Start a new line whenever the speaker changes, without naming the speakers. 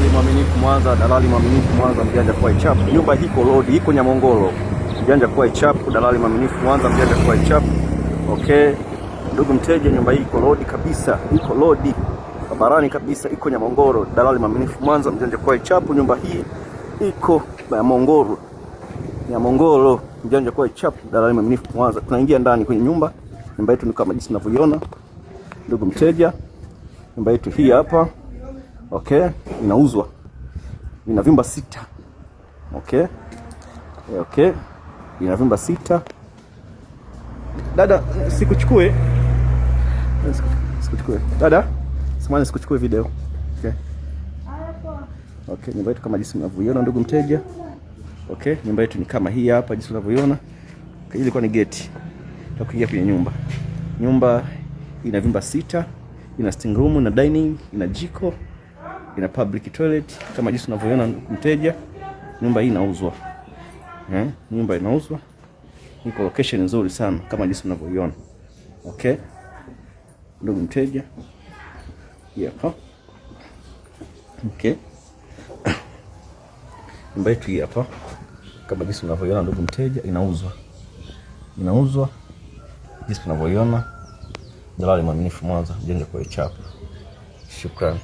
Dalali mwaminifu Mwanza, dalali mwaminifu Mwanza, mjanja kwa ichapu. Nyumba hii iko Lodi, iko Nyamongolo. Mjanja kwa ichapu, dalali mwaminifu Mwanza, mjanja kwa ichapu. Okay. Ndugu mteja, nyumba hii iko Lodi kabisa, iko Lodi. Barani kabisa, iko Nyamongolo, dalali mwaminifu Mwanza, mjanja kwa ichapu. Nyumba hii iko Nyamongolo. Nyamongolo, mjanja kwa ichapu, dalali mwaminifu Mwanza. Tunaingia ndani kwenye nyumba. Nyumba yetu ni kama jinsi unavyoiona. Ndugu mteja, nyumba yetu hii hapa. Okay, inauzwa. Ina vyumba 6. Okay. Okay. Ina vyumba 6. Dada, sikuchukue. Sikuchukue. Dada, samahani sikuchukue video. Okay. Okay, nyumba yetu kama jinsi unavyoiona ndugu mteja. Okay, nyumba yetu ni kama hii hapa jinsi unavyoiona. Okay, hii ilikuwa ni gate ya kuingia kwenye nyumba. Nyumba ina vyumba 6, ina sitting room, ina dining, ina jiko, ina public toilet kama jinsi unavyoiona mteja. Nyumba hii inauzwa. Nyumba inauzwa. Iko location nzuri sana kama jinsi unavyoiona. Okay. Ndugu mteja. Hapa. Okay. Nyumba yetu hii hapa kama jinsi unavyoiona ndugu mteja, inauzwa. Inauzwa jinsi unavyoiona. Dalali mwaminifu Mwanza, mjanja kwa ichapu. Shukrani.